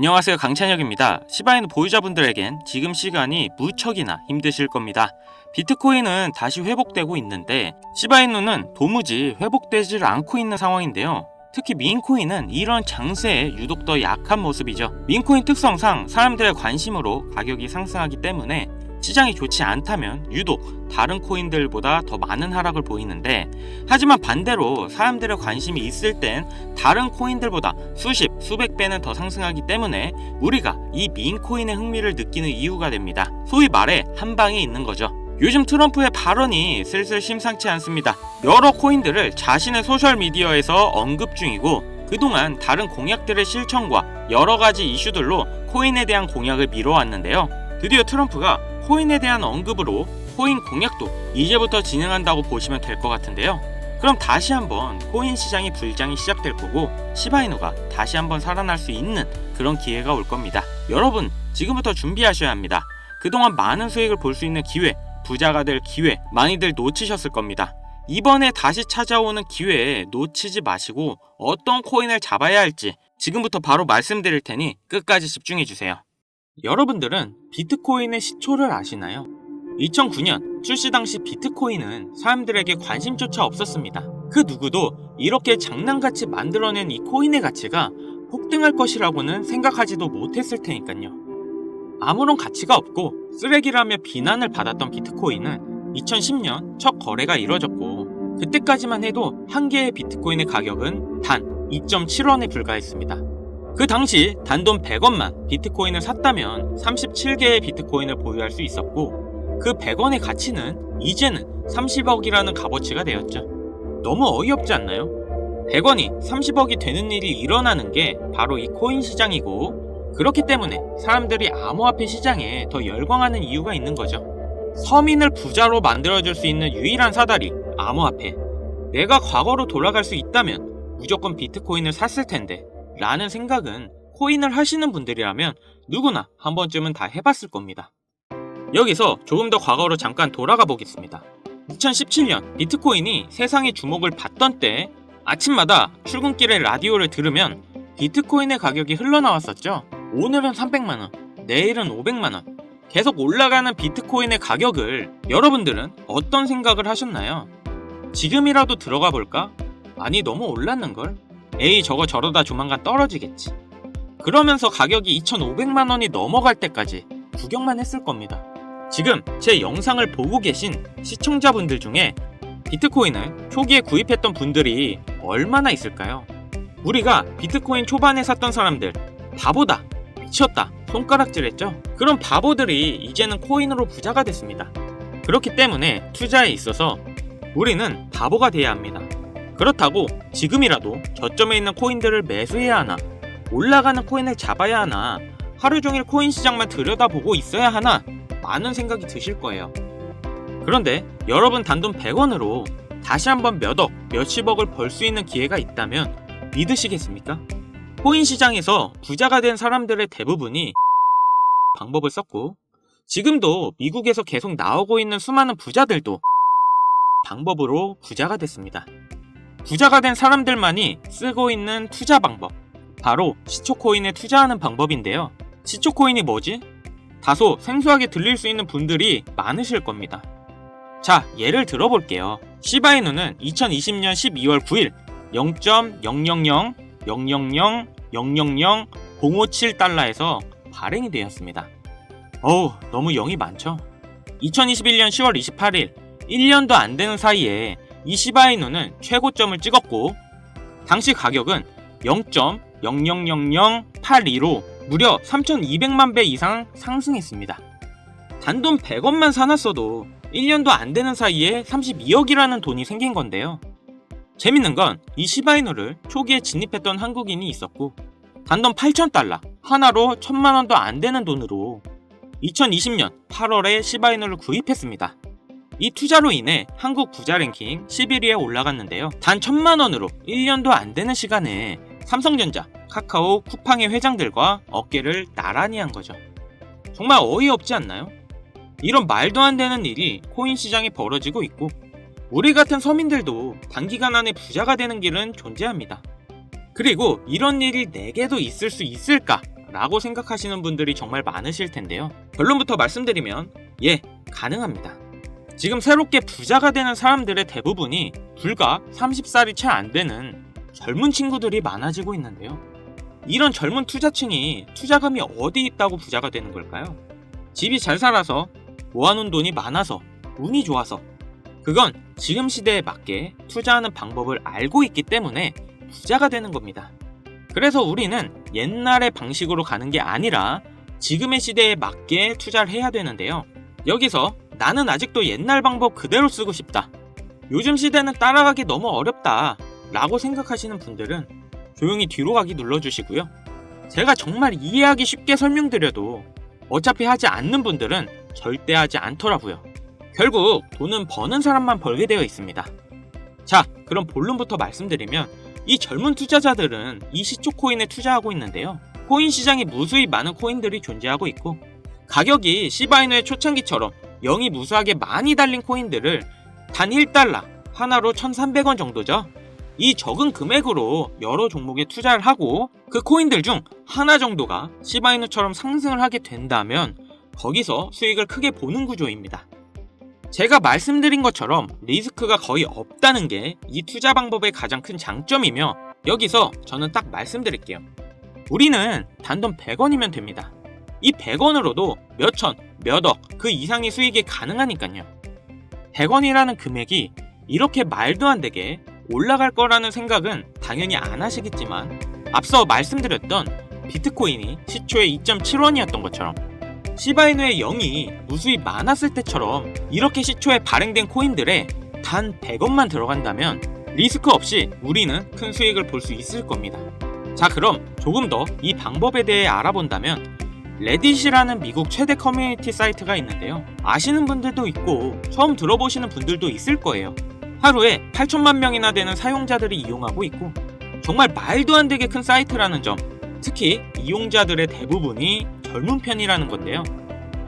안녕하세요, 강찬혁입니다. 시바이누 보유자분들에겐 지금 시간이 무척이나 힘드실 겁니다. 비트코인은 다시 회복되고 있는데 시바이누는 도무지 회복되질 않고 있는 상황인데요. 특히 민코인은 이런 장세에 유독 더 약한 모습이죠. 민코인 특성상 사람들의 관심으로 가격이 상승하기 때문에 시장이 좋지 않다면 유독 다른 코인들보다 더 많은 하락을 보이는데, 하지만 반대로 사람들의 관심이 있을 땐 다른 코인들보다 수십, 수백 배는 더 상승하기 때문에 우리가 이 민코인의 흥미를 느끼는 이유가 됩니다. 소위 말해 한 방에 있는 거죠. 요즘 트럼프의 발언이 슬슬 심상치 않습니다. 여러 코인들을 자신의 소셜미디어에서 언급 중이고, 그동안 다른 공약들의 실천과 여러 가지 이슈들로 코인에 대한 공약을 미뤄왔는데요. 드디어 트럼프가 코인에 대한 언급으로 코인 공약도 이제부터 진행한다고 보시면 될 것 같은데요. 그럼 다시 한번 코인 시장의 불장이 시작될 거고, 시바이누가 다시 한번 살아날 수 있는 그런 기회가 올 겁니다. 여러분, 지금부터 준비하셔야 합니다. 그동안 많은 수익을 볼 수 있는 기회, 부자가 될 기회 많이들 놓치셨을 겁니다. 이번에 다시 찾아오는 기회에 놓치지 마시고 어떤 코인을 잡아야 할지 지금부터 바로 말씀드릴 테니 끝까지 집중해주세요. 여러분들은 비트코인의 시초를 아시나요? 2009년 출시 당시 비트코인은 사람들에게 관심조차 없었습니다. 그 누구도 이렇게 장난같이 만들어낸 이 코인의 가치가 폭등할 것이라고는 생각하지도 못했을 테니까요. 아무런 가치가 없고 쓰레기라며 비난을 받았던 비트코인은 2010년 첫 거래가 이뤄졌고, 그때까지만 해도 한 개의 비트코인의 가격은 단 2.7원에 불과했습니다. 그 당시 단돈 100원만 비트코인을 샀다면 37개의 비트코인을 보유할 수 있었고, 그 100원의 가치는 이제는 30억이라는 값어치가 되었죠. 너무 어이없지 않나요? 100원이 30억이 되는 일이 일어나는 게 바로 이 코인 시장이고, 그렇기 때문에 사람들이 암호화폐 시장에 더 열광하는 이유가 있는 거죠. 서민을 부자로 만들어줄 수 있는 유일한 사다리, 암호화폐. 내가 과거로 돌아갈 수 있다면 무조건 비트코인을 샀을 텐데 라는 생각은 코인을 하시는 분들이라면 누구나 한 번쯤은 다 해봤을 겁니다. 여기서 조금 더 과거로 잠깐 돌아가 보겠습니다. 2017년 비트코인이 세상의 주목을 받던 때 아침마다 출근길에 라디오를 들으면 비트코인의 가격이 흘러나왔었죠. 오늘은 300만원, 내일은 500만원, 계속 올라가는 비트코인의 가격을 여러분들은 어떤 생각을 하셨나요? 지금이라도 들어가 볼까? 아니, 너무 올랐는걸? 에이, 저거 저러다 조만간 떨어지겠지. 그러면서 가격이 2,500만원이 넘어갈 때까지 구경만 했을 겁니다. 지금 제 영상을 보고 계신 시청자분들 중에 비트코인을 초기에 구입했던 분들이 얼마나 있을까요? 우리가 비트코인 초반에 샀던 사람들, 바보다, 미쳤다, 손가락질했죠? 그런 바보들이 이제는 코인으로 부자가 됐습니다. 그렇기 때문에 투자에 있어서 우리는 바보가 돼야 합니다. 그렇다고 지금이라도 저점에 있는 코인들을 매수해야 하나, 올라가는 코인을 잡아야 하나, 하루 종일 코인 시장만 들여다보고 있어야 하나, 많은 생각이 드실 거예요. 그런데 여러분, 단돈 100원으로 다시 한번 몇억, 몇십억을 벌 수 있는 기회가 있다면 믿으시겠습니까? 코인 시장에서 부자가 된 사람들의 대부분이 방법을 썼고, 지금도 미국에서 계속 나오고 있는 수많은 부자들도 방법으로 부자가 됐습니다. 부자가 된 사람들만이 쓰고 있는 투자 방법, 바로 시초코인에 투자하는 방법인데요. 시초코인이 뭐지? 다소 생소하게 들릴 수 있는 분들이 많으실 겁니다. 자, 예를 들어볼게요. 시바이누는 2020년 12월 9일 0.0000000057달러에서 발행이 되었습니다. 어우, 너무 0이 많죠? 2021년 10월 28일 1년도 안 되는 사이에 이 시바이누는 최고점을 찍었고, 당시 가격은 0.000082로 무려 3,200만 배 이상 상승했습니다. 단돈 100원만 사놨어도 1년도 안 되는 사이에 32억이라는 돈이 생긴 건데요. 재밌는 건 이 시바이누를 초기에 진입했던 한국인이 있었고, 단돈 8,000달러, 하나로 1,000만원도 안 되는 돈으로 2020년 8월에 시바이누를 구입했습니다. 이 투자로 인해 한국 부자 랭킹 11위에 올라갔는데요. 단 1,000만원으로 1년도 안 되는 시간에 삼성전자, 카카오, 쿠팡의 회장들과 어깨를 나란히 한 거죠. 정말 어이없지 않나요? 이런 말도 안 되는 일이 코인 시장에 벌어지고 있고, 우리 같은 서민들도 단기간 안에 부자가 되는 길은 존재합니다. 그리고 이런 일이 내게도 있을 수 있을까? 라고 생각하시는 분들이 정말 많으실 텐데요. 결론부터 말씀드리면 가능합니다. 지금 새롭게 부자가 되는 사람들의 대부분이 불과 30살이 채 안 되는 젊은 친구들이 많아지고 있는데요. 이런 젊은 투자층이 투자금이 어디 있다고 부자가 되는 걸까요? 집이 잘 살아서 모아놓은 돈이 많아서 운이 좋아서, 그건 지금 시대에 맞게 투자하는 방법을 알고 있기 때문에 부자가 되는 겁니다. 그래서 우리는 옛날의 방식으로 가는 게 아니라 지금의 시대에 맞게 투자를 해야 되는데요. 여기서 나는 아직도 옛날 방법 그대로 쓰고 싶다, 요즘 시대는 따라가기 너무 어렵다 라고 생각하시는 분들은 조용히 뒤로 가기 눌러주시고요. 제가 정말 이해하기 쉽게 설명드려도 어차피 하지 않는 분들은 절대 하지 않더라고요. 결국 돈은 버는 사람만 벌게 되어 있습니다. 자, 그럼 본론부터 말씀드리면 이 젊은 투자자들은 이 시초 코인에 투자하고 있는데요. 코인 시장이 무수히 많은 코인들이 존재하고 있고, 가격이 시바이누의 초창기처럼 영이 무수하게 많이 달린 코인들을 단 1달러 하나로 1,300원 정도죠. 이 적은 금액으로 여러 종목에 투자를 하고 그 코인들 중 하나 정도가 시바이누처럼 상승을 하게 된다면 거기서 수익을 크게 보는 구조입니다. 제가 말씀드린 것처럼 리스크가 거의 없다는 게 이 투자 방법의 가장 큰 장점이며, 여기서 저는 딱 말씀드릴게요. 우리는 단돈 100원이면 됩니다. 이 100원으로도 몇천, 몇억 그 이상의 수익이 가능하니까요. 100원이라는 금액이 이렇게 말도 안 되게 올라갈 거라는 생각은 당연히 안 하시겠지만, 앞서 말씀드렸던 비트코인이 시초에 2.7원이었던 것처럼 시바이누의 0이 무수히 많았을 때처럼 이렇게 시초에 발행된 코인들에 단 100원만 들어간다면 리스크 없이 우리는 큰 수익을 볼 수 있을 겁니다. 자, 그럼 조금 더 이 방법에 대해 알아본다면 레딧이라는 미국 최대 커뮤니티 사이트가 있는데요. 아시는 분들도 있고 처음 들어보시는 분들도 있을 거예요. 하루에 8천만 명이나 되는 사용자들이 이용하고 있고 정말 말도 안 되게 큰 사이트라는 점, 특히 이용자들의 대부분이 젊은 편이라는 건데요.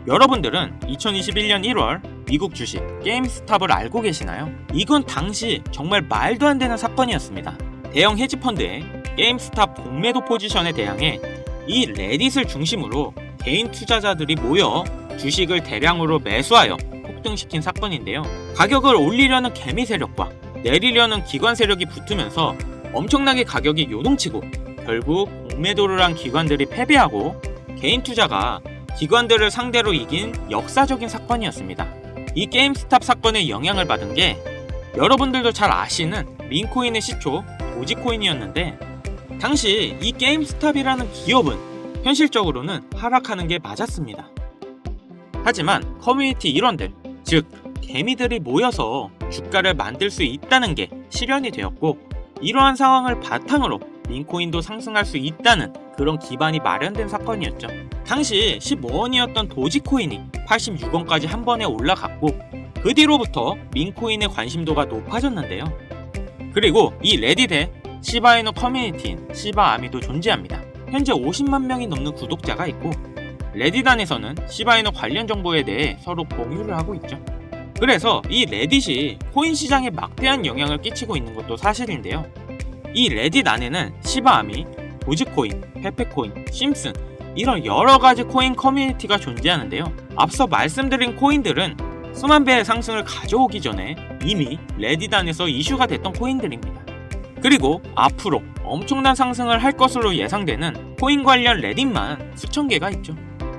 여러분들은 2021년 1월 미국 주식 게임스탑을 알고 계시나요? 이건 당시 정말 말도 안 되는 사건이었습니다. 대형 헤지펀드의 게임스탑 공매도 포지션에 대항해 이 레딧을 중심으로 개인 투자자들이 모여 주식을 대량으로 매수하여 폭등시킨 사건인데요. 가격을 올리려는 개미 세력과 내리려는 기관 세력이 붙으면서 엄청나게 가격이 요동치고 결국 공매도를 한 기관들이 패배하고 개인 투자가 기관들을 상대로 이긴 역사적인 사건이었습니다. 이 게임스탑 사건에 영향을 받은 게 여러분들도 잘 아시는 민코인의 시초 도지코인이었는데, 당시 이 게임스탑이라는 기업은 현실적으로는 하락하는 게 맞았습니다. 하지만 커뮤니티 일원들, 즉 개미들이 모여서 주가를 만들 수 있다는 게 실현이 되었고, 이러한 상황을 바탕으로 민코인도 상승할 수 있다는 그런 기반이 마련된 사건이었죠. 당시 15원이었던 도지코인이 86원까지 한 번에 올라갔고, 그 뒤로부터 민코인의 관심도가 높아졌는데요. 그리고 이 레딧에 시바이누 커뮤니티인 시바아미도 존재합니다. 현재 50만 명이 넘는 구독자가 있고, 레딧 안에서는 시바이누 관련 정보에 대해 서로 공유를 하고 있죠. 그래서 이 레딧이 코인 시장에 막대한 영향을 끼치고 있는 것도 사실인데요. 이 레딧 안에는 시바아미, 도지코인, 페페코인, 심슨 이런 여러가지 코인 커뮤니티가 존재하는데요. 앞서 말씀드린 코인들은 수만 배의 상승을 가져오기 전에 이미 레딧 안에서 이슈가 됐던 코인들입니다. 그리고 앞으로 엄청난 상승을 할 것으로 예상되는 코인 관련 레딧만 수천 개가 있죠.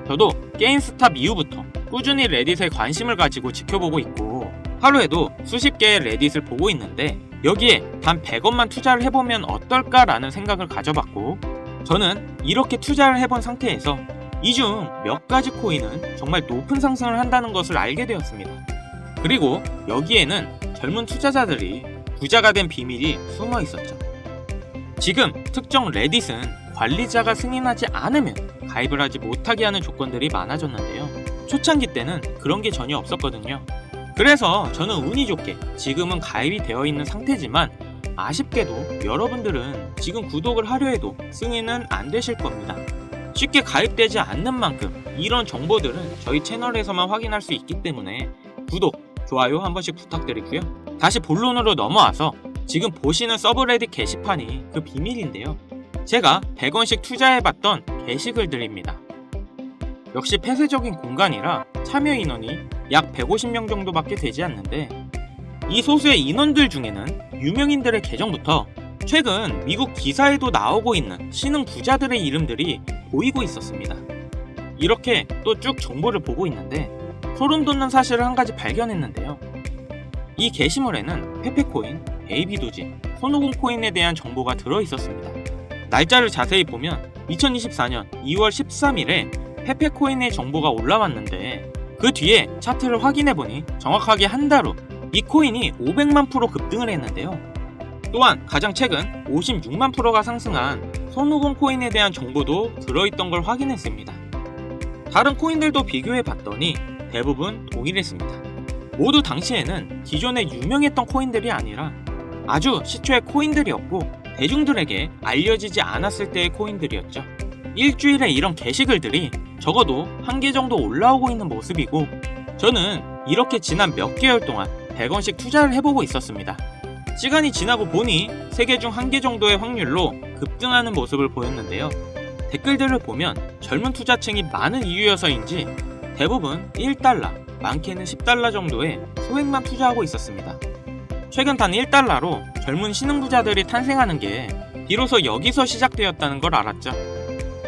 저도 게임스탑 이후부터 꾸준히 레딧에 관심을 가지고 지켜보고 있고, 하루에도 수십 개의 레딧을 보고 있는데 여기에 단 100원만 투자를 해보면 어떨까라는 생각을 가져봤고, 저는 이렇게 투자를 해본 상태에서 이 중 몇 가지 코인은 정말 높은 상승을 한다는 것을 알게 되었습니다. 그리고 여기에는 젊은 투자자들이 부자가 된 비밀이 숨어 있었죠. 지금 특정 레딧은 관리자가 승인하지 않으면 가입을 하지 못하게 하는 조건들이 많아졌는데요. 초창기 때는 그런 게 전혀 없었거든요. 그래서 저는 운이 좋게 지금은 가입이 되어 있는 상태지만, 아쉽게도 여러분들은 지금 구독을 하려 해도 승인은 안 되실 겁니다. 쉽게 가입되지 않는 만큼 이런 정보들은 저희 채널에서만 확인할 수 있기 때문에 구독, 좋아요 한 번씩 부탁드리고요. 다시 본론으로 넘어와서 지금 보시는 서브레딧 게시판이 그 비밀인데요. 제가 100원씩 투자해봤던 게시글들입니다. 역시 폐쇄적인 공간이라 참여 인원이 약 150명 정도밖에 되지 않는데, 이 소수의 인원들 중에는 유명인들의 계정부터 최근 미국 기사에도 나오고 있는 신흥 부자들의 이름들이 보이고 있었습니다. 이렇게 또 쭉 정보를 보고 있는데 소름 돋는 사실을 한 가지 발견했는데요. 이 게시물에는 페페코인, 베이비도지, 손오공 코인에 대한 정보가 들어있었습니다. 날짜를 자세히 보면 2024년 2월 13일에 페페코인의 정보가 올라왔는데, 그 뒤에 차트를 확인해보니 정확하게 한 달 후 이 코인이 500만 프로 급등을 했는데요. 또한 가장 최근 56만 프로가 상승한 손오공 코인에 대한 정보도 들어있던 걸 확인했습니다. 다른 코인들도 비교해봤더니 대부분 동일했습니다. 모두 당시에는 기존에 유명했던 코인들이 아니라 아주 시초의 코인들이었고 대중들에게 알려지지 않았을 때의 코인들이었죠. 일주일에 이런 게시글들이 적어도 한 개 정도 올라오고 있는 모습이고, 저는 이렇게 지난 몇 개월 동안 100원씩 투자를 해보고 있었습니다. 시간이 지나고 보니 3개 중 1개 정도의 확률로 급등하는 모습을 보였는데요. 댓글들을 보면 젊은 투자층이 많은 이유여서인지 대부분 1달러, 많게는 10달러 정도의 소액만 투자하고 있었습니다. 최근 단 1달러로 젊은 신흥부자들이 탄생하는 게 비로소 여기서 시작되었다는 걸 알았죠.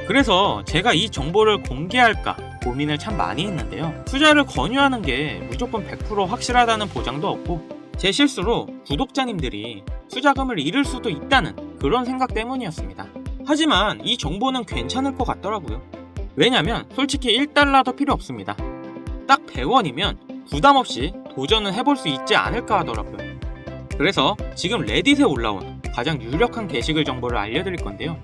그래서 제가 이 정보를 공개할까 고민을 참 많이 했는데요. 투자를 권유하는 게 무조건 100% 확실하다는 보장도 없고, 제 실수로 구독자님들이 투자금을 잃을 수도 있다는 그런 생각 때문이었습니다. 하지만 이 정보는 괜찮을 것 같더라고요. 왜냐면 솔직히 1달러도 필요 없습니다. 딱 100원이면 부담없이 도전은 해볼 수 있지 않을까 하더라고요. 그래서 지금 레딧에 올라온 가장 유력한 게시글 정보를 알려드릴 건데요.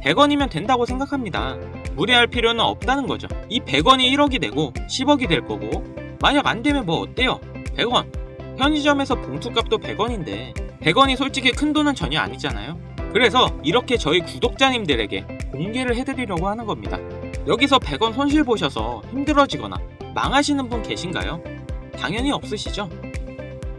100원이면 된다고 생각합니다. 무리할 필요는 없다는 거죠. 이 100원이 1억이 되고 10억이 될 거고, 만약 안 되면 뭐 어때요? 100원. 편의점에서 봉투값도 100원인데 100원이 솔직히 큰 돈은 전혀 아니잖아요. 그래서 이렇게 저희 구독자님들에게 공개를 해드리려고 하는 겁니다. 여기서 100원 손실 보셔서 힘들어지거나 망하시는 분 계신가요? 당연히 없으시죠?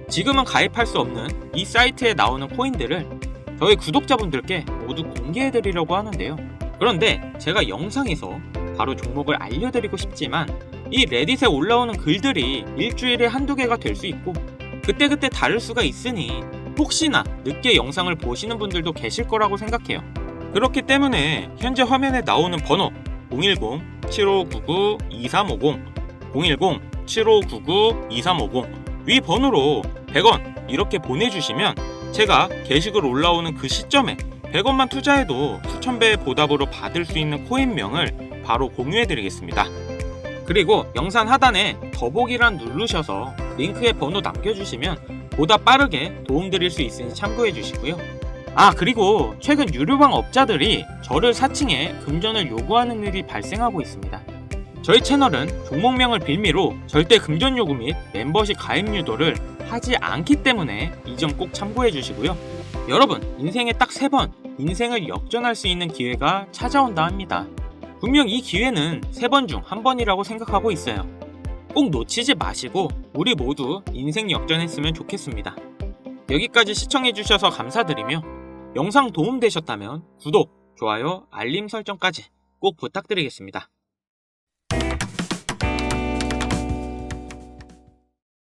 지금은 가입할 수 없는 이 사이트에 나오는 코인들을 저희 구독자분들께 모두 공개해드리려고 하는데요. 그런데 제가 영상에서 바로 종목을 알려드리고 싶지만 이 레딧에 올라오는 글들이 일주일에 한두 개가 될 수 있고 그때그때 다를 수가 있으니 혹시나 늦게 영상을 보시는 분들도 계실 거라고 생각해요. 그렇기 때문에 현재 화면에 나오는 번호 010-7599-2350 010-7599-2350 위 번호로 100원 이렇게 보내주시면 제가 게시글 올라오는 그 시점에 100원만 투자해도 수천 배의 보답으로 받을 수 있는 코인명을 바로 공유해드리겠습니다. 그리고 영상 하단에 더보기란 누르셔서 링크에 번호 남겨주시면 보다 빠르게 도움드릴 수 있으니 참고해주시고요. 그리고 최근 유료방 업자들이 저를 사칭해 금전을 요구하는 일이 발생하고 있습니다. 저희 채널은 종목명을 빌미로 절대 금전 요구 및 멤버십 가입 유도를 하지 않기 때문에 이 점 꼭 참고해 주시고요. 여러분, 인생에 딱 3번 인생을 역전할 수 있는 기회가 찾아온다 합니다. 분명 이 기회는 3번 중 1번이라고 생각하고 있어요. 꼭 놓치지 마시고 우리 모두 인생 역전했으면 좋겠습니다. 여기까지 시청해 주셔서 감사드리며 영상 도움되셨다면 구독, 좋아요, 알림 설정까지 꼭 부탁드리겠습니다.